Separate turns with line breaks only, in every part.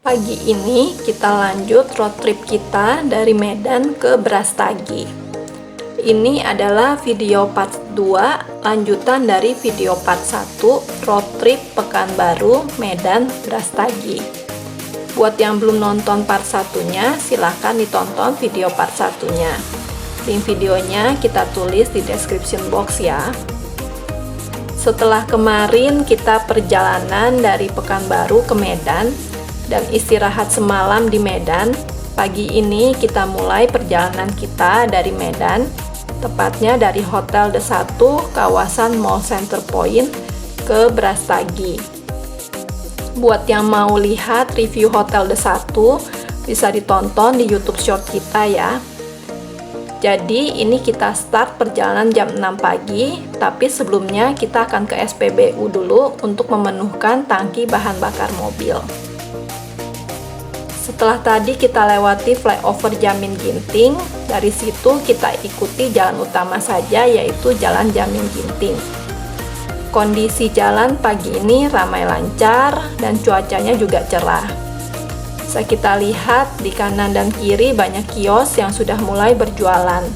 Pagi ini kita lanjut road trip kita dari Medan ke Brastagi. Ini adalah video part 2 lanjutan dari video part 1 road trip Pekanbaru Medan Brastagi. Buat yang belum nonton part 1-nya, silahkan ditonton video part 1-nya. Link videonya kita tulis di description box ya. Setelah kemarin kita perjalanan dari Pekanbaru ke Medan dan istirahat semalam di Medan, pagi ini kita mulai perjalanan kita dari Medan, tepatnya dari Hotel The 1 kawasan Mall Center Point ke Brastagi. Buat yang mau lihat review Hotel The 1, bisa ditonton di YouTube Short kita ya. Jadi ini kita start perjalanan jam 6 pagi, tapi sebelumnya kita akan ke SPBU dulu untuk memenuhkan tangki bahan bakar mobil. Setelah tadi kita lewati flyover Jamin Ginting, dari situ kita ikuti jalan utama saja, yaitu Jalan Jamin Ginting. Kondisi jalan pagi ini ramai lancar dan cuacanya juga cerah. Bisa kita lihat di kanan dan kiri banyak kios yang sudah mulai berjualan.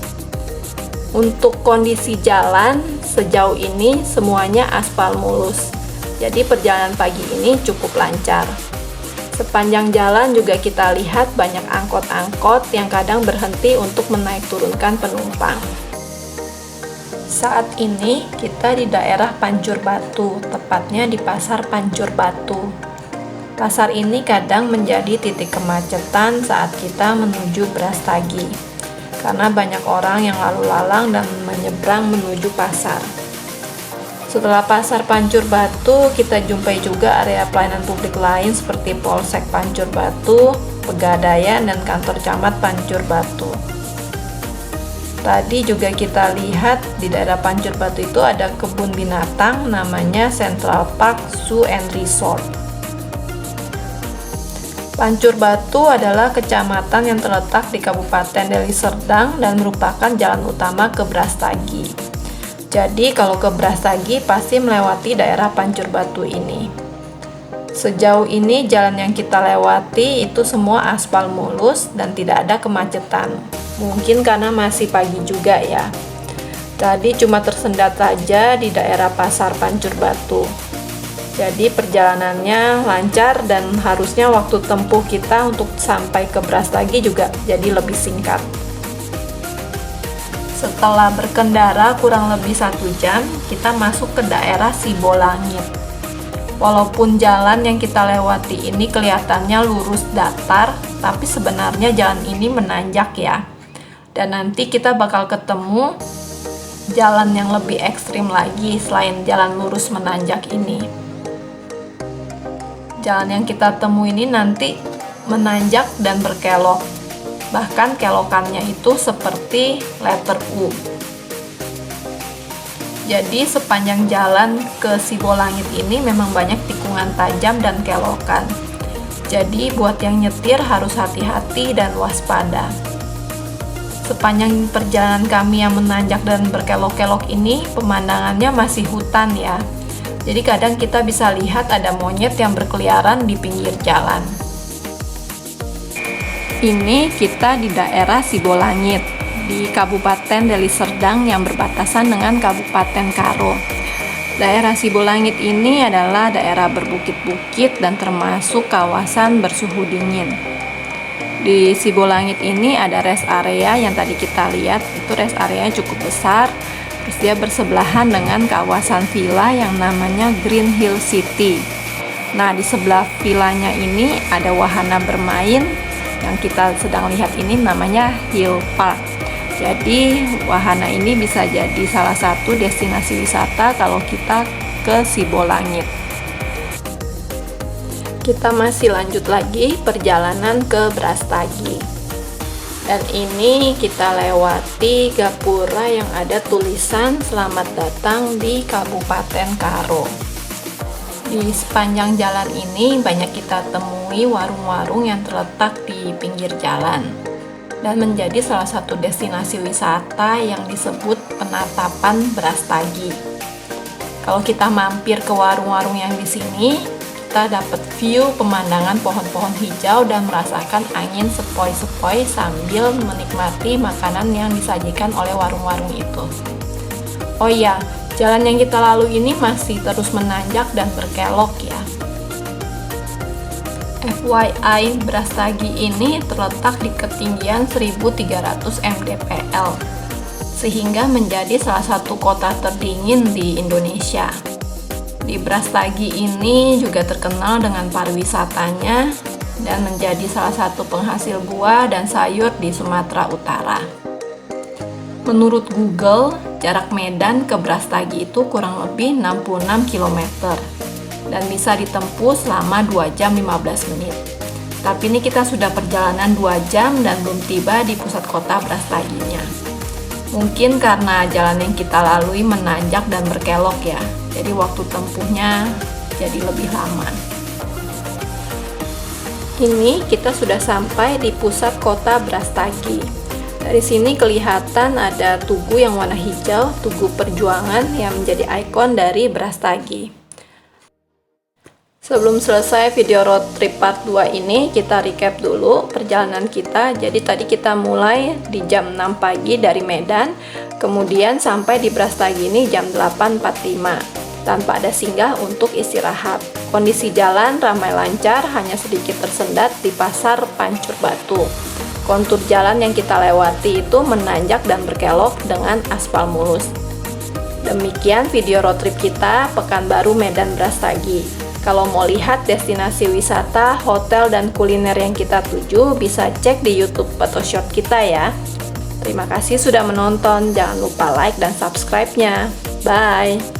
Untuk kondisi jalan sejauh ini semuanya aspal mulus, jadi perjalanan pagi ini cukup lancar. Sepanjang jalan juga kita lihat banyak angkot-angkot yang kadang berhenti untuk menaik turunkan penumpang. Saat ini kita di daerah Pancur Batu, tepatnya di Pasar Pancur Batu. Pasar ini kadang menjadi titik kemacetan saat kita menuju Brastagi, karena banyak orang yang lalu lalang dan menyeberang menuju pasar. Setelah Pasar Pancur Batu, kita jumpai juga area pelayanan publik lain seperti Polsek Pancur Batu, Pegadaian, dan kantor camat Pancur Batu. Tadi juga kita lihat di daerah Pancur Batu itu ada kebun binatang namanya Central Park Zoo and Resort. Pancur Batu adalah kecamatan yang terletak di Kabupaten Deli Serdang dan merupakan jalan utama ke Brastagi. Jadi kalau ke Brastagi pasti melewati daerah Pancur Batu ini. Sejauh ini jalan yang kita lewati itu semua aspal mulus dan tidak ada kemacetan. Mungkin karena masih pagi juga ya. Tadi cuma tersendat saja di daerah Pasar Pancur Batu. Jadi perjalanannya lancar dan harusnya waktu tempuh kita untuk sampai ke Brastagi juga jadi lebih singkat. Setelah berkendara kurang lebih 1 jam, kita masuk ke daerah Sibolangit. Walaupun jalan yang kita lewati ini kelihatannya lurus datar, tapi sebenarnya jalan ini menanjak ya. Dan nanti kita bakal ketemu jalan yang lebih ekstrim lagi selain jalan lurus menanjak ini. Jalan yang kita temui ini nanti menanjak dan berkelok. Bahkan kelokannya itu seperti letter U. Jadi sepanjang jalan ke Sibolangit ini memang banyak tikungan tajam dan kelokan. Jadi buat yang nyetir harus hati-hati dan waspada. Sepanjang perjalanan kami yang menanjak dan berkelok-kelok ini, pemandangannya masih hutan ya. Jadi kadang kita bisa lihat ada monyet yang berkeliaran di pinggir jalan. Ini kita di daerah Sibolangit, di Kabupaten Deli Serdang yang berbatasan dengan Kabupaten Karo. Daerah Sibolangit ini adalah daerah berbukit-bukit dan termasuk kawasan bersuhu dingin. Di Sibolangit ini ada rest area yang tadi kita lihat, itu rest area cukup besar. Terus dia bersebelahan dengan kawasan villa yang namanya Green Hill City. Nah, di sebelah villanya ini ada wahana bermain yang kita sedang lihat ini namanya Hill Park. Jadi wahana ini bisa jadi salah satu destinasi wisata kalau kita ke Sibolangit. Kita masih lanjut lagi perjalanan ke Brastagi. Dan ini kita lewati gapura yang ada tulisan selamat datang di Kabupaten Karo. Di sepanjang jalan ini banyak kita temui warung-warung yang terletak di pinggir jalan dan menjadi salah satu destinasi wisata yang disebut penatapan Brastagi. Kalau kita mampir ke warung-warung yang di sini, kita dapat view pemandangan pohon-pohon hijau dan merasakan angin sepoi-sepoi sambil menikmati makanan yang disajikan oleh warung-warung itu. Oh iya, jalan yang kita lalui ini masih terus menanjak dan berkelok ya. FYI, Brastagi ini terletak di ketinggian 1300 mdpl, sehingga menjadi salah satu kota terdingin di Indonesia. Di Brastagi ini juga terkenal dengan pariwisatanya dan menjadi salah satu penghasil buah dan sayur di Sumatera Utara. Menurut Google, jarak Medan ke Brastagi itu kurang lebih 66 km dan bisa ditempuh selama 2 jam 15 menit. Tapi ini kita sudah perjalanan 2 jam dan belum tiba di pusat kota Brastaginya. Mungkin karena jalan yang kita lalui menanjak dan berkelok ya, jadi waktu tempuhnya jadi lebih lama. Ini kita sudah sampai di pusat kota Brastagi. Dari sini kelihatan ada tugu yang warna hijau, Tugu Perjuangan yang menjadi ikon dari Brastagi. Sebelum selesai video road trip part 2 ini, kita recap dulu perjalanan kita. Jadi tadi kita mulai di jam 6 pagi dari Medan, kemudian sampai di Brastagi ini jam 8.45, tanpa ada singgah untuk istirahat. Kondisi jalan ramai lancar, hanya sedikit tersendat di pasar Pancur Batu. Kontur jalan yang kita lewati itu menanjak dan berkelok dengan aspal mulus. Demikian video road trip kita Pekanbaru Medan Brastagi. Kalau mau lihat destinasi wisata, hotel, dan kuliner yang kita tuju, bisa cek di YouTube Photoshop kita ya. Terima kasih sudah menonton, jangan lupa like dan subscribe-nya. Bye!